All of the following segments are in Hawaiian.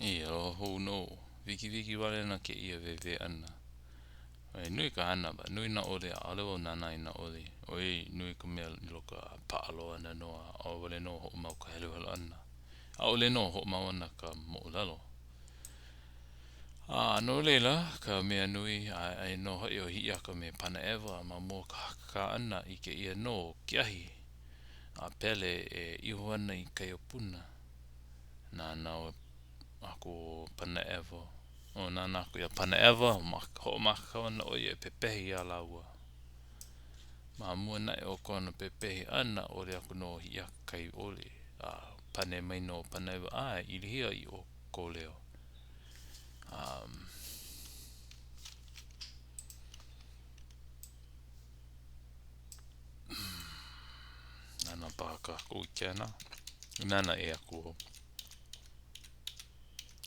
Aloha no. Viki wale na ke ia wewe ana. Nui ka hana ba, nui na ole a ole o nana I na ole. Oi nui ka mea loka paaloa na noa a ole no ho mau ka helu ana. A ole no ho mau ana ka Moolelo. No leila ka mea nui ai no hoi o Hiiaka me Panaewa ma Mū.kā ana I ke ia no kiahi. A Pele e iho ana I kai opuna. Na nao ako Panaewa. O nana ako ia Panaewa ho maka ana o ia pepehi a laua. Ma mua na e o kona pepehi ana o le ako no Hiiaka kai ole. Pane mai no Panaewa ilihia I o koleo. Nana paka ko kena. Nana e ako.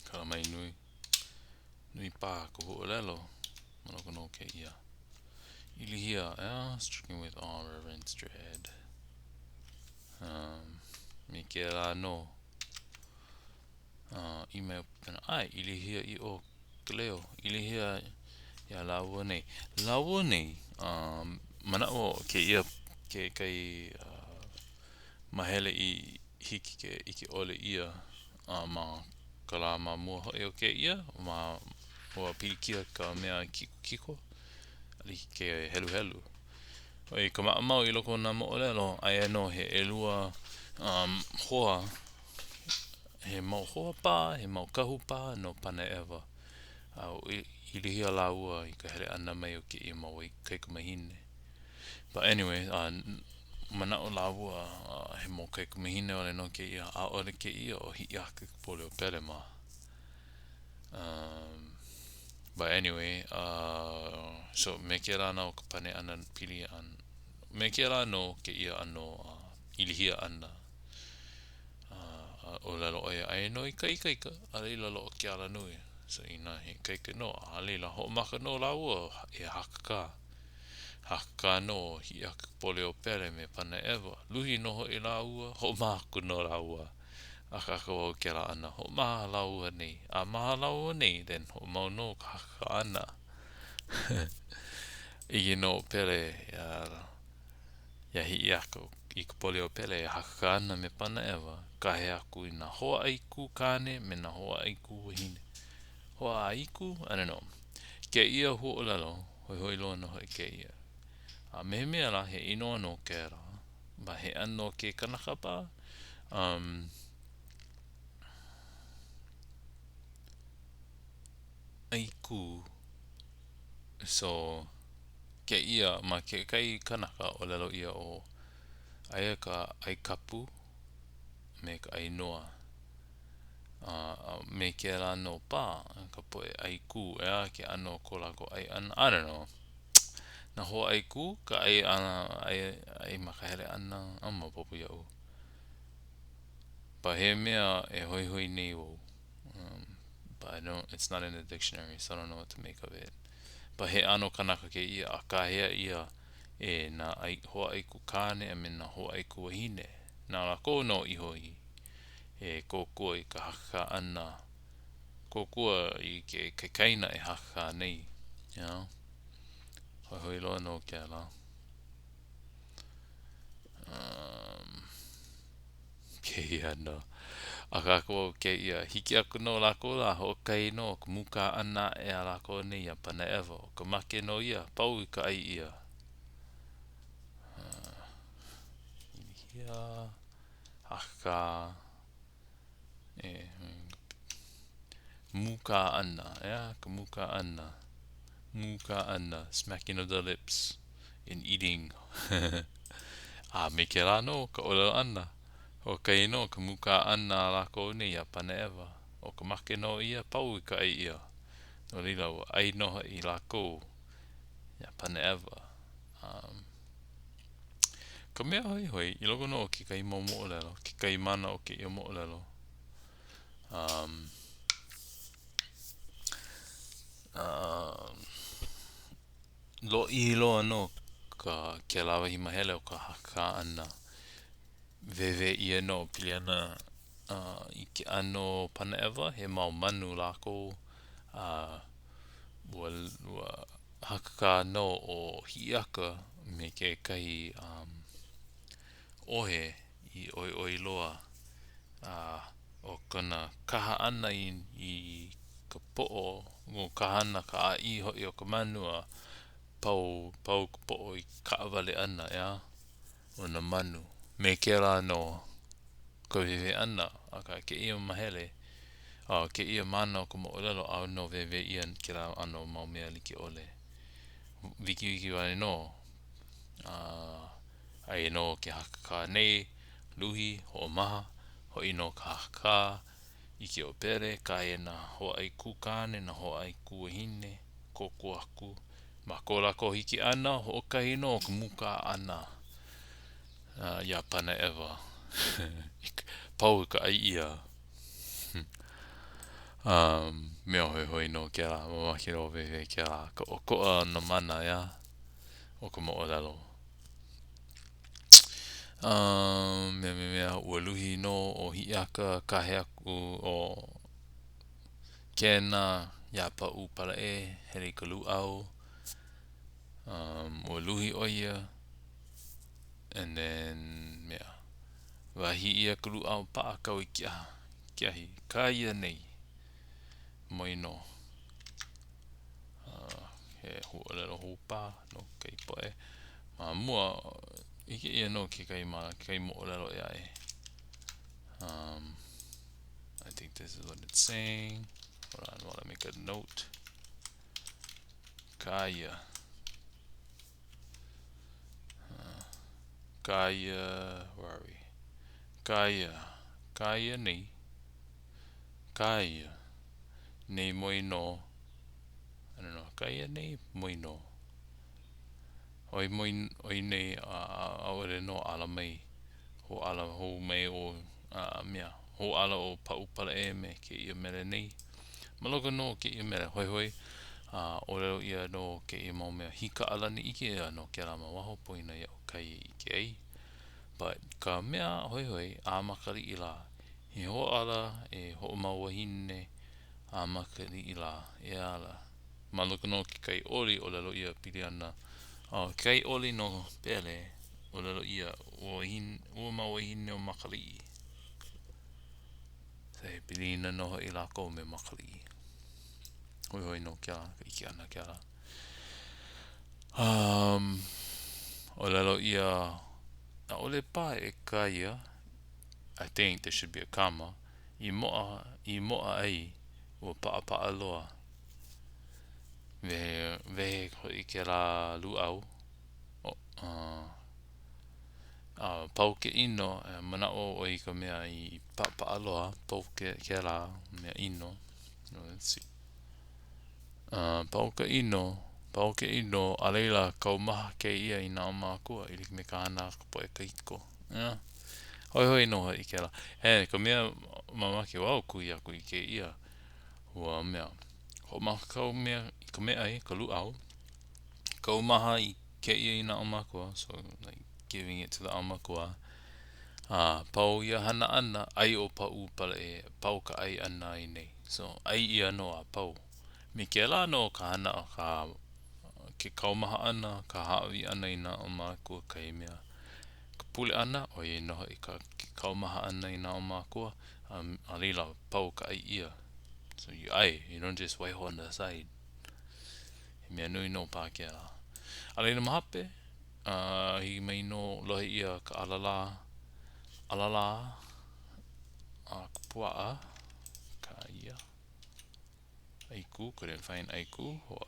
Ka mai nui. Nui pā ko olelo. Manoko no ke ia. Ili.hia, stricken with all reverence dread. Me ke la no. Email pena. Ili.hia I o koleo. Ili.hia ya laua nei. Laua nei. Mana o ke ia ke kai mahele I hiki ke iki ole ia. Ma kala ma mua hoi o ke ia. Ma hoa pilikia ka mea kiko. Ali ke helu. Oi ka mau I loko na olelo ai no he elua hoa he mau hoa pa he mau kahu pa no Panaewa au ilihia laua I ka hele ana mai o ke I mau I kai kumahine. But anyway, mana o laua he mau kai kumahine ole no ke ia a ole ke ia o Hiiaka pole o Pele ma. But anyway, so me ke la na o ka pane ana pili an. Me ke la no ke ia ano ilihia ana. Olelo oia ai no I kaika. Alila lo o ke ala nui. So ina he kaika no. Alila ho maka no laua e hakaka. Hakaka no Hiiaka pole o Pele me Panaewa. Luhi noho I laua. Ho maka no laua. Akaka o ke la ana. Ho maha laua nei. A maha laua nei. Then ho mau no ka hakaka ana. Igi no Pele ya Hiiaka I ka pole o Pele e hakaka ana me Panaewa. Ka he aku I na hoa aiku kane me na hoa aiku wahine. Hoa aiku? I don't know. Ke ia hu olelo. Hoi loa no hoi ke ia. Mehe mea la he inoa no ke ra. Ba he ano ke kanaka pa. Aiku. So ke ia ma ke kai kanaka olelo ia o aia ka ai kapu me ka ai noa. Me ke la no pa ka poe ai ku ke ano ko la ko ai ana. I don't know. Na ho ai ku ka ai ana ai makahele ana ama popo iau. But he mea e hoi nei wo. But it's not in the dictionary, so I don't know what to make of it. But he ano kanaka ke ia a ka hea ia e na hoa aiku kane me na hoa aiku wahine. Na lakou no iho e kokua I ka hakaka ana. Kokua I ke kaina e hakaka nei. You know? Hoi loa no ke la. Ke ia no. Akako ke ia hiki aku no lakou la hookahi no Mū.kā ana e a lakou nei a Panaewa. Ka make no ia pau I ka ai ia. Ili.hia hakaka Mū.kā ana ka Mū.kā ana. Mū.kā ana smacking of the lips and eating. Me ke la no ka olelo ana. Hookahi no ka Mū.kā ana lakou nei a Panaewa. O ka make no ia pau I ka ai ia. No lila o ai noho I lakou ia Panaewa. Ka mea hoi I loko no o ke kai Moolelo. Ke kai mana o ke ia Moolelo. Lo I loa no ka ke lawa hi mahele o ka hakaka ana. Wewe ia no pili ana I ke ano Panaewa, he mau manu lakou, ua haka no o Hiiaka me ke kai ohe I oi loa o kana kaha ana I ka po'o o kahana ka a I hoi o ka manua pau ka po'o I ka awale ana ya o na manu me ke la no ka wewe ana aka ke ia mahele ke ia mana o ka moolelo au no wewe ia ke la ano mau mea like ole wiki wale no ai no ke haka ka nei luhi ho maha ho ino ka haka I ke o Pele Kāia na ho ai kūkane na ho ai kuahine koko aku ma ko lako hiki ana hookahi no ka Mū.kā ana ia Panaewa pau ka ai ia mea hoi no ke la mamaki no wewe ke la ka o koa na mana ia o ka moolelo mea ua luhi no o Hiiaka kahe aku o kena ia pa'u Pele hele ka luau ua luhi o ia and then mea wahi ia ka luau pa'a kau I kiahi Kāia nei moino he olelo hopa no kai poe mua Ike ia no ke kai moolelo ia I think this is what it's saying. Hold on while I make a note. Kāia. Where are we? Kāia nei. Kāia. Nei moino. I don't know. Kāia nei moino. Oi nei aore no ala mai. Ho ala ho mai o mea. Ho ala o pa'u Pele me ke ia mele nei. Maloko no ke ia mele hoi olelo ia no ke ia mau mea hika alani Ike ia no ke la mawaho poina ia o Kāia Ike ai but ka mea hoi makali I la he ho ala e ho mau wahine makali I la e ala maloko no ke kai oli olelo ia pili ana kai oli no Pele olelo ia o mau wahine o makali se pili na noho I lakou me makali hoi no ke la Ike ana ke la olelo ia na ole pa e Kāia I think there should be a comma I mo'a ai ua pa'a loa vehe hoi ke la luau pau ke ino mana'o o I ka mea I pa'a loa pau ke la mea ino let's see pau ke ino a leila kaumaha ke ia I nā akua I me ka hana ka poe ka hiko hoi no I ke la ka mea mamaki wau kui aku I ke ia ua mea ho ma kau mea I ka mea ai ka luau kaumaha I ke ia I nā akua so like giving it to the akua pau ia hana ana ai o pa'u Pele pau ka ai ana I nei so ai ia no a pau me ke la no ka hana ka ke kaumaha ana ka hawi ana I nā akua kai mea ka pule ana o I noho I ka ke kaumaha ana I nā akua a leila pau ka ai ia so you don't just waiho on the side mea nui no pa ke la a leila mahape hi mai no lohe ia ka alala kupua'a Kāia aiku couldn't find aiku ho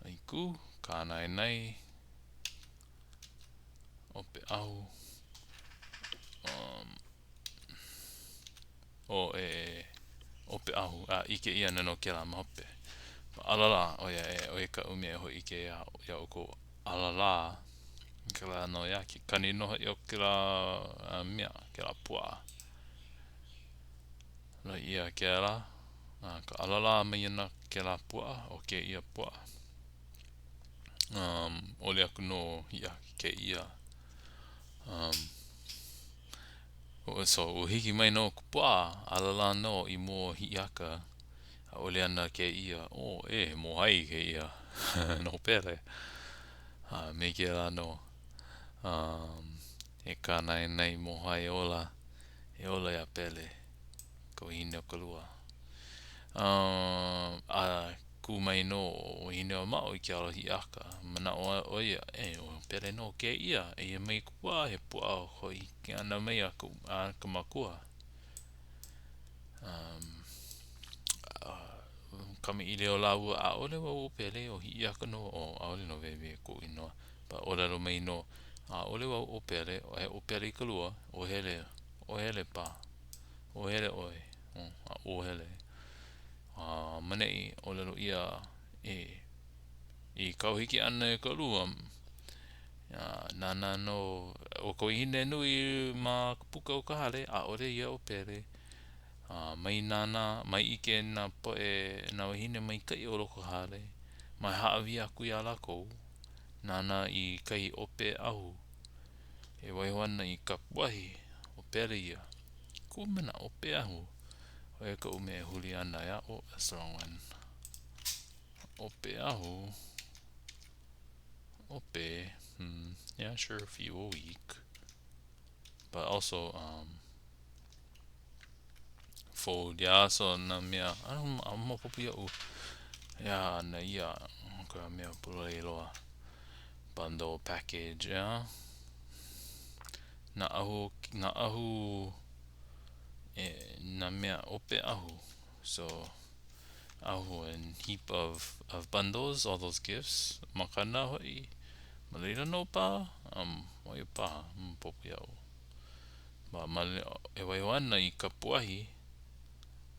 aiku kānai nei ope ahu ope ahu Ike ia no ke la mahope alala o ka umia ho Ike ia o ko alala ke la no ia ki kani no I o ke la mea ke la pua no ia ke la ka alala mai ana ke la pua o ke ia pua ole aku no ia ke ia So uhiki mai no kupua alala no I mo Hiiaka a ole ana Kāia mohai Kāia no Pele me ke la no e kānai nei mohai ola a Pele ko hine o kalua a ku mai no Wahineomao I ke ala Hiiaka mana o ia o Pele no Kāia e mai kupua he pua hoi ke ana mai a ka makua kami I leo laua a ole o Pele o Hiiaka no o a ole no wehewehe ko inoa pa olelo mai no a ole o Pele o Pele I kalua o hele pa o hele oi a o hele manei olelo ia I kauhiki ana e kalua nana no o ko hine nui ma puka o ka hale a ole ia o Pele mai nana mai ike na po na wahine mai kai o loko hale mai haawi aku ia lakou nana I kai ope ahu e waihoana I kapuahi o Pele ia ku mana ope ahu o e ka ume e huli ana ia that's the wrong one ope ahu ope yeah sure if you a week but also fold yeah so na mea I'm popu ia yeah na ia ka mea pulai loa bundle package yeah na ahu na mea ope ahu so ahu and heap of bundles all those gifts makana hoi malila no pa oi pa popu ia ma e waiwana I kapuahi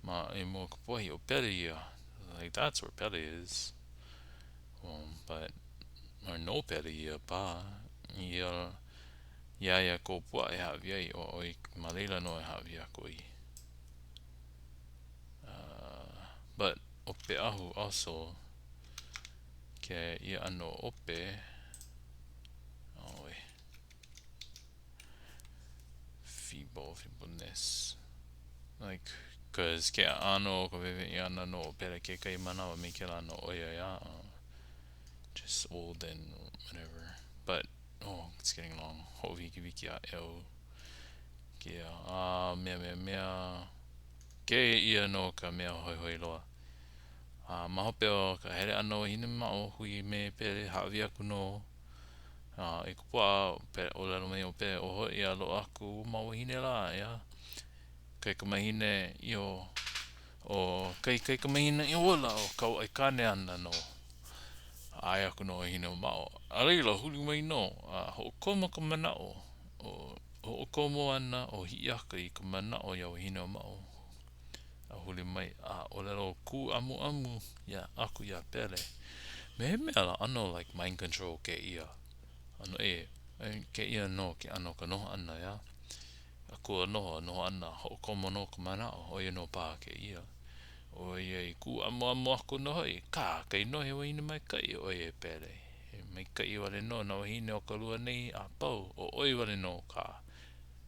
ma e mo kapuahi o Pele ia like that's where Pele is but or no Pele ia pa ia ko pua e hawi ai o oi malila no e hawi ako I but ope ahu also ke ia ano ope oi feebleness like cause ke ano ko bebe ia no Pele ke kai mana o me ke la no oia ya just old and whatever but it's getting long hovi ki wiki a ke mea ke ia no ka mea hoi loa mahope o ka here ano hine mao hui me Pele hawi aku no e kupua olelo mai o Pele o hoi a lo aku mau hine la ia kai ka mahine o kai ka mahine I ola o kau ai kane ana no ai aku no Wahineomao alila huli mai no ho komo ka manao o komo ana o Hiiaka I ka manao ia Wahineomao a huli mai olelo ku amu ia aku ia Pele me mea la ano like mind control ke ia ano ke ia no ke ano ka noho ana ia akua noho ana ho komo no ka manao o ia no pa ke ia o ia ku amu aku no hoi kai no he wahine mai kai o ia Pele mai kai wale no na wahine o kalua nei a pau o oi wale no ka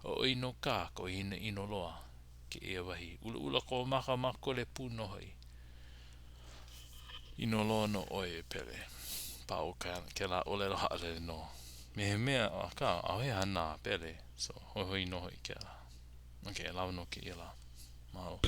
o oi no ka ko hine ino loa ke ia wahi ula ko maka le pu no hoi ino loa no oi Pele pa o ke la olelohawaii no mea ka ahe hana Pele so hoi no hoi ke la okay lawa no ke ia la mahalo